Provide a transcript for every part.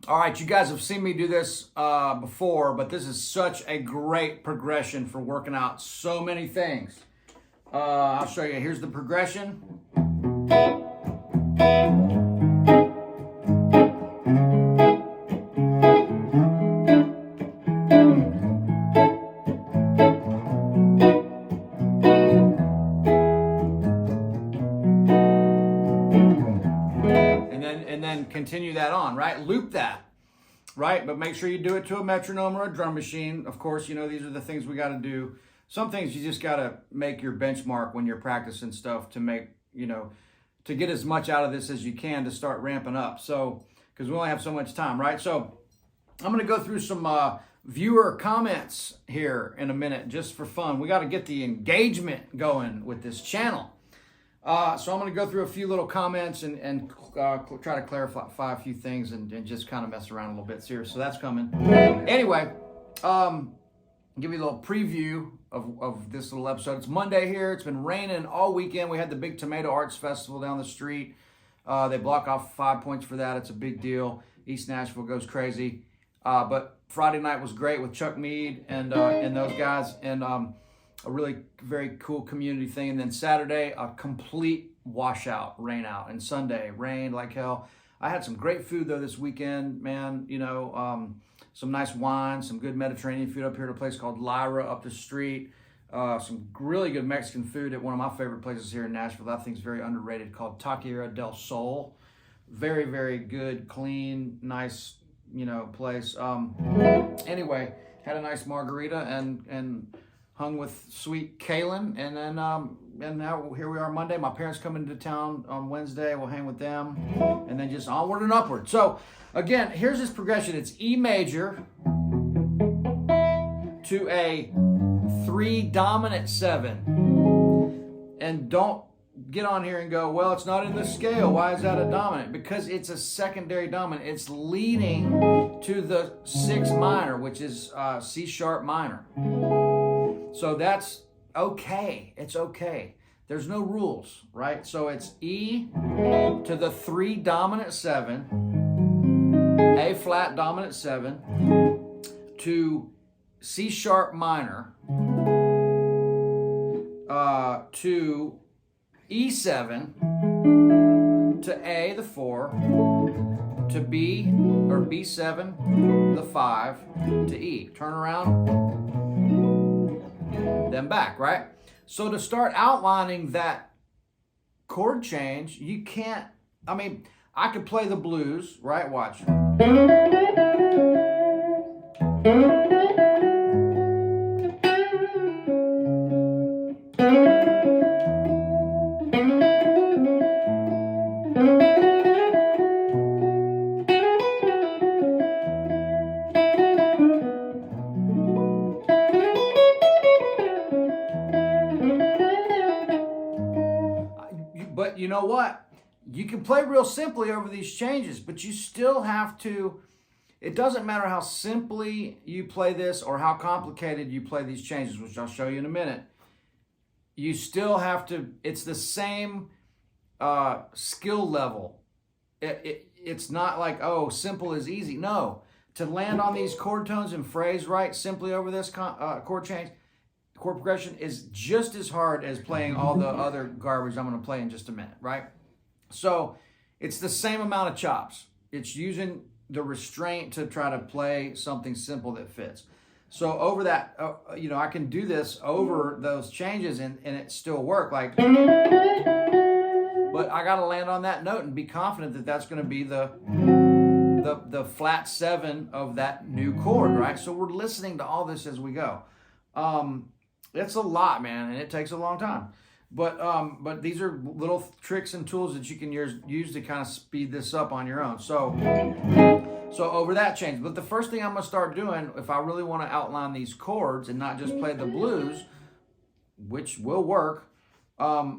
All right, you guys have seen me do this before, but this is such a great progression for working out so many things. I'll show you. Here's the progression. And then continue that on, right? Loop that, right? But make sure you do it to a metronome or a drum machine. Of course, you know, these are the things we got to do. Some things you just got to make your benchmark when you're practicing stuff to make, you know, to get as much out of this as you can to start ramping up. So, because we only have so much time, right? So I'm going to go through some viewer comments here in a minute just for fun. We got to get the engagement going with this channel. So I'm going to go through a few little comments and try to clarify a few things and just kind of mess around a little bit here. So that's coming. Anyway, give you a little preview of this little episode. It's Monday here. It's been raining all weekend. We had the big Tomato Arts Festival down the street. They block off 5 points for that. It's a big deal. East Nashville goes crazy. But Friday night was great with Chuck Mead and those guys. And a really very cool community thing. And then Saturday, a complete washout, rain out. And Sunday, rained like hell. I had some great food though this weekend, man. You know, some nice wine, some good Mediterranean food up here at a place called Lyra up the street. Some really good Mexican food at one of my favorite places here in Nashville that I think is very underrated called Taqueria del Sol. Very, very good, clean, nice, you know, place. Anyway, had a nice margarita and hung with sweet Kaylin, and then and now here we are Monday. My parents come into town on Wednesday. We'll hang with them, and then just onward and upward. So again, here's this progression. It's E major to a 3 dominant 7, and don't get on here and go, well, it's not in the scale. Why is that a dominant? Because it's a secondary dominant. It's leading to the 6 minor, which is C sharp minor. So that's okay. It's okay. There's no rules, right? So it's E to the 3 dominant 7, A flat dominant 7, to C sharp minor, to E7, to A the 4, to B or B7 the 5, to E. Turn around. Then back, right? So to start outlining that chord change, you can't, I mean, I could play the blues, right? Watch. But you know what? You can play real simply over these changes, but you still have to, it doesn't matter how simply you play this or how complicated you play these changes, which I'll show you in a minute. You still have to, it's the same skill level. It's not like, oh, simple is easy. No, to land on these chord tones and phrase right simply over this chord change, chord progression is just as hard as playing all the other garbage I'm going to play in just a minute, right? So it's the same amount of chops. It's using the restraint to try to play something simple that fits. So over that, you know, I can do this over those changes and it still work. Like, but I got to land on that note and be confident that that's going to be the flat 7 of that new chord, right? So we're listening to all this as we go. It's a lot, man, and it takes a long time. But these are little tricks and tools that you can use to kind of speed this up on your own. So over that change. But the first thing I'm going to start doing, if I really want to outline these chords and not just play the blues, which will work, I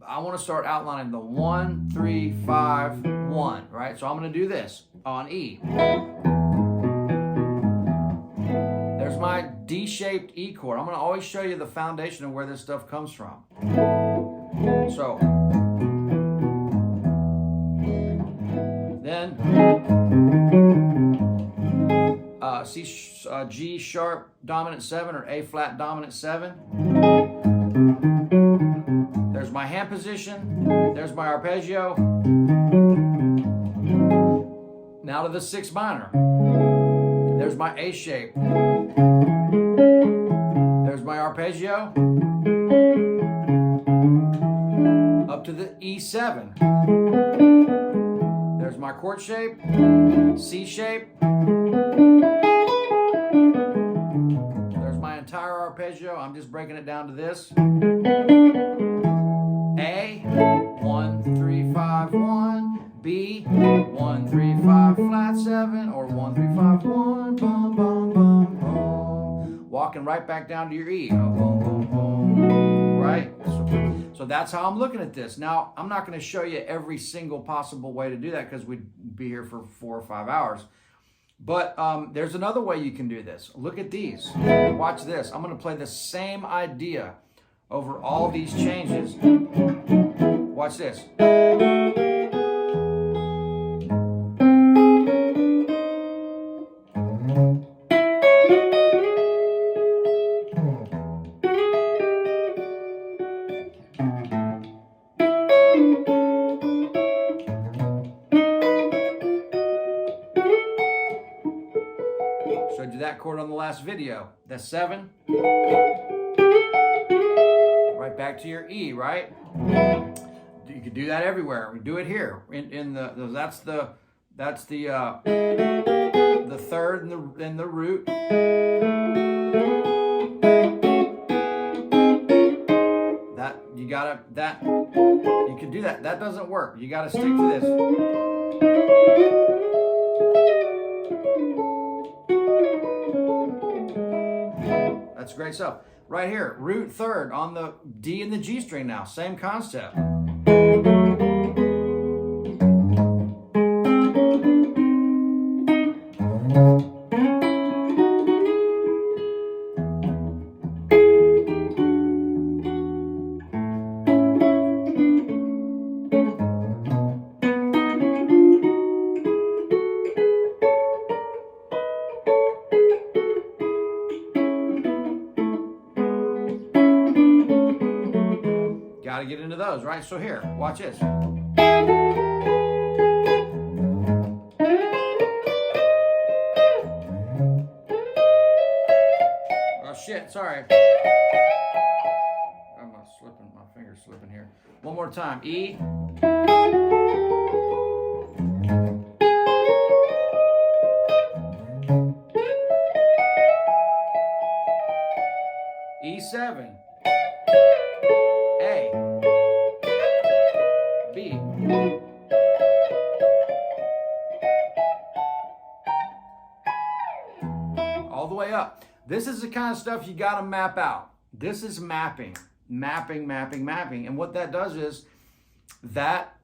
want to start outlining the 1, 3, 5, 1, right? So I'm going to do this on E. There's my D-shaped E chord. I'm going to always show you the foundation of where this stuff comes from. So, then G sharp dominant 7 or A flat dominant 7. There's my hand position. There's my arpeggio. Now to the 6 minor. There's my A shape. There's my arpeggio. Up to the E7. There's my chord shape. C shape. There's my entire arpeggio. I'm just breaking it down to this. A, 1, 3, 5, 1. B, 1, 3, 5, flat 7, or 1, 3, 5, 1, bum, bum, bum, bum. Walking right back down to your E. Boom, boom, boom. Right? So that's how I'm looking at this. Now, I'm not going to show you every single possible way to do that because we'd be here for 4 or 5 hours. But there's another way you can do this. Look at these. Watch this. I'm going to play the same idea over all these changes. Watch this. Showed you that chord on the last video. That's 7. Right back to your E, right? You could do that everywhere. We do it here. That's the third in the root. You can do that. That doesn't work. You gotta stick to this. That's great stuff. Right here, root 3rd on the D and the G string now. Same concept. Got to get into those, right? So here, watch this. Oh shit, sorry. I'm slipping, my finger's slipping here. One more time. E. E7. A, B, all the way up. This is the kind of stuff you got to map out. This is mapping. And what that does is that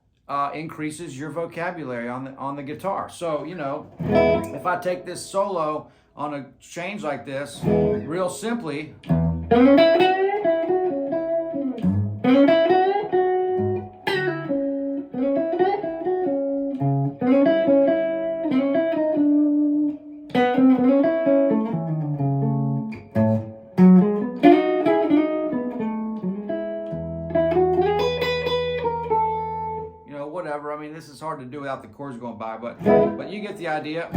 increases your vocabulary on the guitar. So, you know, if I take this solo on a change like this, real simply, whatever. I mean, this is hard to do without the chords going by, but you get the idea.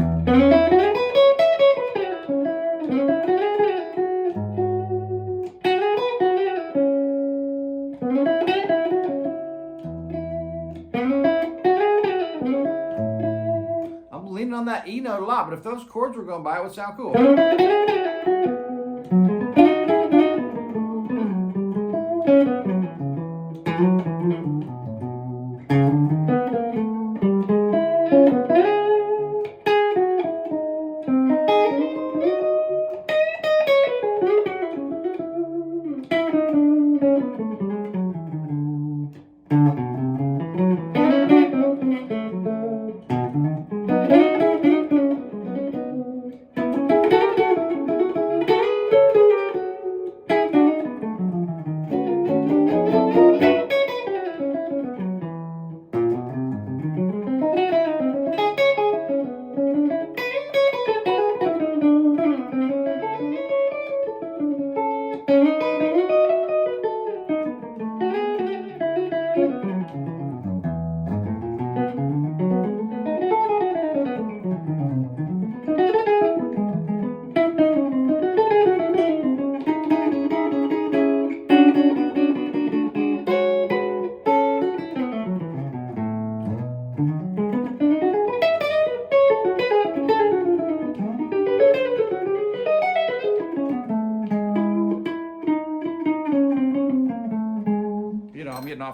I'm leaning on that E note a lot, but if those chords were going by, it would sound cool.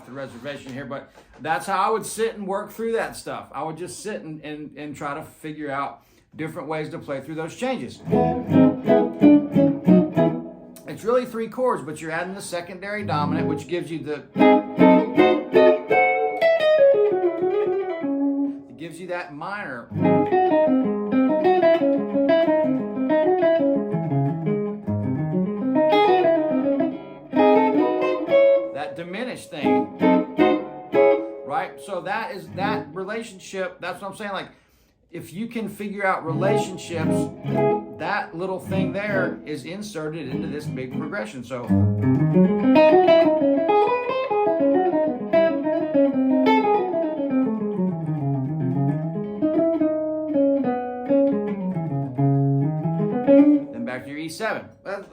off the reservation here, but that's how I would sit and work through that stuff. I would just sit and try to figure out different ways to play through those changes. It's really 3 chords, but you're adding the secondary dominant, which gives you that minor. That diminished thing, right? So that is that relationship. That's what I'm saying. Like, if you can figure out relationships, that little thing there is inserted into this big progression. So then back to your E7.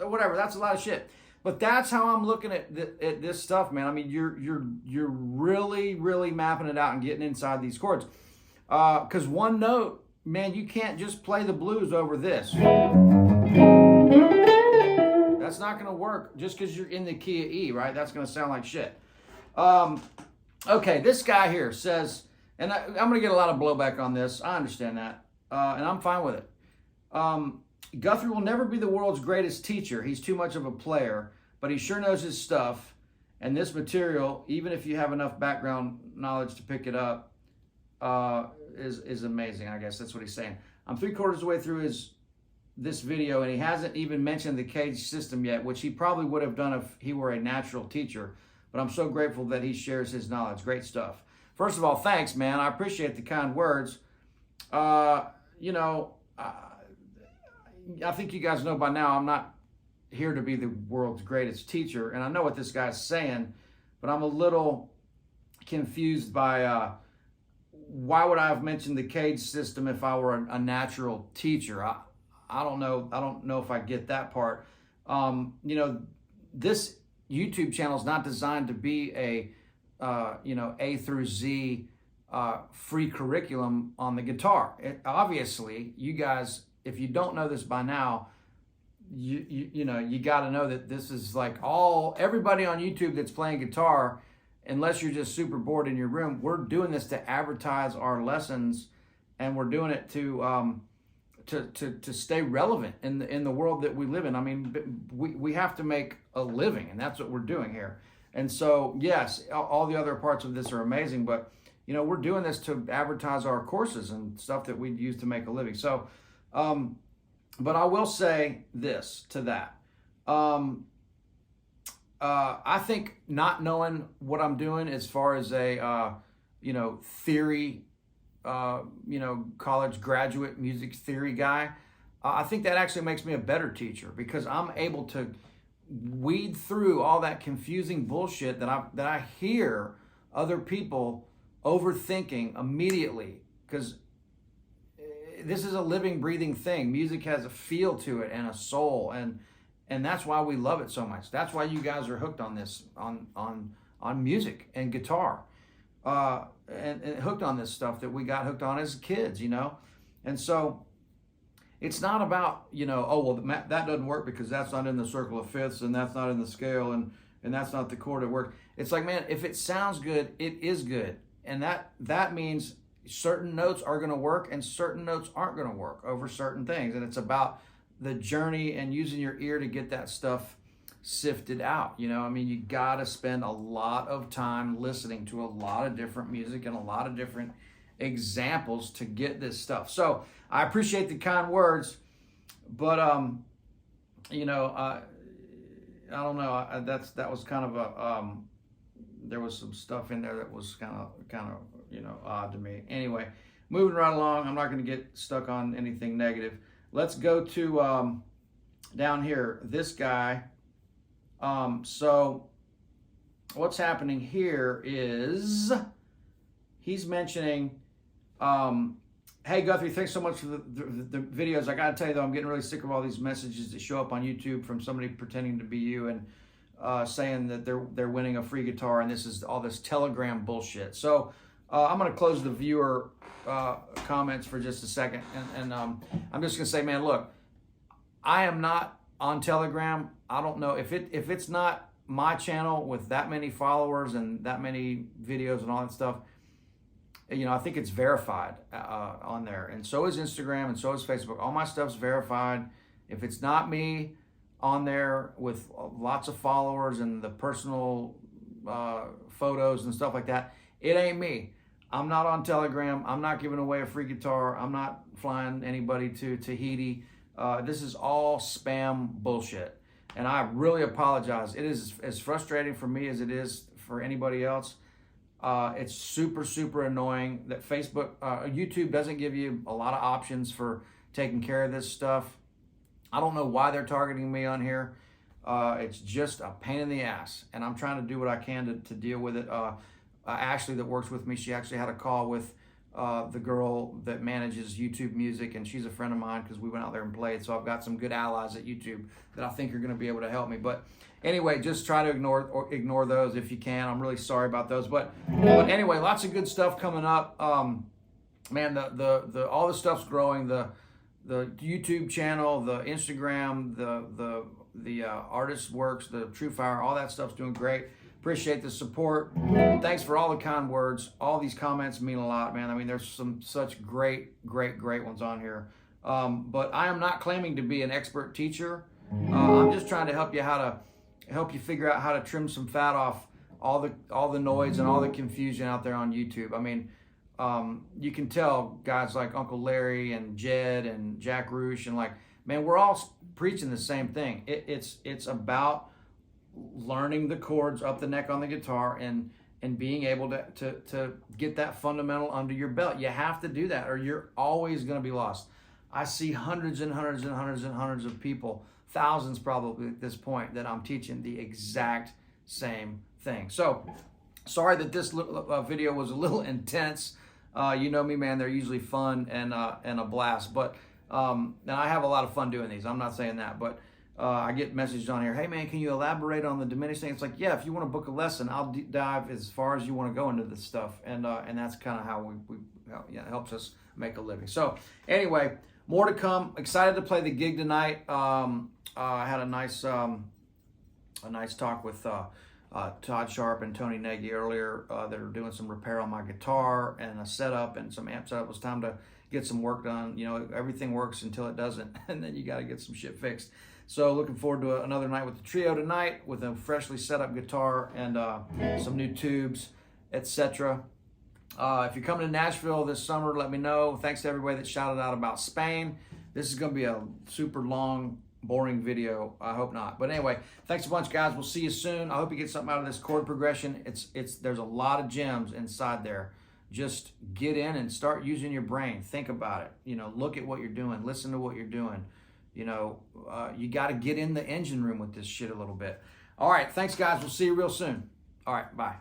Whatever, that's a lot of shit. But that's how I'm looking at this stuff, man. I mean, you're really, really mapping it out and getting inside these chords. Because one note, man, you can't just play the blues over this. That's not going to work just because you're in the key of E, right? That's going to sound like shit. Okay, this guy here says, and I'm going to get a lot of blowback on this. I understand that, and I'm fine with it. Guthrie will never be the world's greatest teacher. He's too much of a player, but he sure knows his stuff. And this material, even if you have enough background knowledge to pick it up, is amazing. I guess that's what he's saying. I'm 3/4 of the way through this video, and he hasn't even mentioned the cage system yet, which he probably would have done if he were a natural teacher. But I'm so grateful that he shares his knowledge. Great stuff. First of all, thanks, man. I appreciate the kind words. You know, I think you guys know by now I'm not here to be the world's greatest teacher, and I know what this guy's saying, but I'm a little confused by why would I have mentioned the cage system if I were a natural teacher? I don't know. I don't know if I get that part. You know, this YouTube channel is not designed to be a you know, A through Z free curriculum on the guitar. Obviously, you guys, if you don't know this by now, you know, you got to know that this is like everybody on YouTube that's playing guitar, unless you're just super bored in your room. We're doing this to advertise our lessons, and we're doing it to stay relevant in the world that we live in. I mean, we have to make a living, and that's what we're doing here. And so, yes, all the other parts of this are amazing, but you know, we're doing this to advertise our courses and stuff that we use to make a living. So, but I will say this to that. I think not knowing what I'm doing as far as a, you know, theory, you know, college graduate music theory guy, I think that actually makes me a better teacher, because I'm able to weed through all that confusing bullshit that I hear other people overthinking immediately, because this is a living, breathing thing. Music has a feel to it and a soul, and that's why we love it so much. That's why you guys are hooked on this, on music and guitar, and hooked on this stuff that we got hooked on as kids, you know. And so it's not about, you know, oh, well, that doesn't work because that's not in the circle of fifths, and that's not in the scale, and that's not the chord that works. It's like, man, if it sounds good, it is good. And that means certain notes are going to work and certain notes aren't going to work over certain things. And it's about the journey and using your ear to get that stuff sifted out. You know, I mean, you got to spend a lot of time listening to a lot of different music and a lot of different examples to get this stuff. So I appreciate the kind words, but you know, I don't know. That was kind of a there was some stuff in there that was kind of you know, odd to me. Anyway, moving right along. I'm not going to get stuck on anything negative. Let's go to down here. This guy. So what's happening here is he's mentioning, hey Guthrie, thanks so much for the videos. I got to tell you though, I'm getting really sick of all these messages that show up on YouTube from somebody pretending to be you and saying that they're winning a free guitar, and this is all this Telegram bullshit. So I'm going to close the viewer comments for just a second, and I'm just going to say, man, look, I am not on Telegram. I don't know if it's not my channel with that many followers and that many videos and all that stuff, you know, I think it's verified on there. And so is Instagram and so is Facebook. All my stuff's verified. If it's not me on there with lots of followers and the personal photos and stuff like that, it ain't me. I'm not on Telegram. I'm not giving away a free guitar. I'm not flying anybody to Tahiti. This is all spam bullshit. And I really apologize. It is as frustrating for me as it is for anybody else. It's super, super annoying that YouTube doesn't give you a lot of options for taking care of this stuff. I don't know why they're targeting me on here. It's just a pain in the ass. And I'm trying to do what I can to deal with it. Ashley that works with me, she actually had a call with the girl that manages YouTube music, and she's a friend of mine because we went out there and played. So I've got some good allies at YouTube that I think are going to be able to help me. But anyway, just try to ignore those if you can. I'm really sorry about those. But anyway, lots of good stuff coming up. Man, all the stuff's growing. The YouTube channel, the Instagram, the artist works, the TrueFire, all that stuff's doing great. Appreciate the support. Thanks for all the kind words. All these comments mean a lot, man. I mean, there's some such great ones on here. But I am not claiming to be an expert teacher. I'm just trying to help you figure out how to trim some fat off all the noise and all the confusion out there on YouTube. I mean, you can tell guys like Uncle Larry and Jed and Jack Roosh and like, man, we're all preaching the same thing. It's about learning the chords up the neck on the guitar and being able to get that fundamental under your belt. You have to do that or you're always going to be lost. I see hundreds and hundreds and hundreds and hundreds of people, thousands probably at this point, that I'm teaching the exact same thing. So sorry that this video was a little intense. You know me, man, they're usually fun and a blast, but and I have a lot of fun doing these. I'm not saying that, but I get messages on here, hey man, can you elaborate on the diminished thing? It's like, yeah, if you want to book a lesson, I'll deep dive as far as you want to go into this stuff. And that's kind of how it helps us make a living. So anyway, more to come. Excited to play the gig tonight. I had a nice talk with Todd Sharp and Tony Nagy earlier. They were doing some repair on my guitar and a setup and some amp setup. It was time to get some work done. You know, everything works until it doesn't, and then you got to get some shit fixed. So looking forward to another night with the trio tonight with a freshly set up guitar and some new tubes, etc. If you're coming to Nashville this summer, let me know. Thanks to everybody that shouted out about Spain. This is going to be a super long, boring video. I hope not. But anyway, thanks a bunch, guys. We'll see you soon. I hope you get something out of this chord progression. There's a lot of gems inside there. Just get in and start using your brain. Think about it. You know, look at what you're doing. Listen to what you're doing. You know, you got to get in the engine room with this shit a little bit. All right. Thanks, guys. We'll see you real soon. All right. Bye.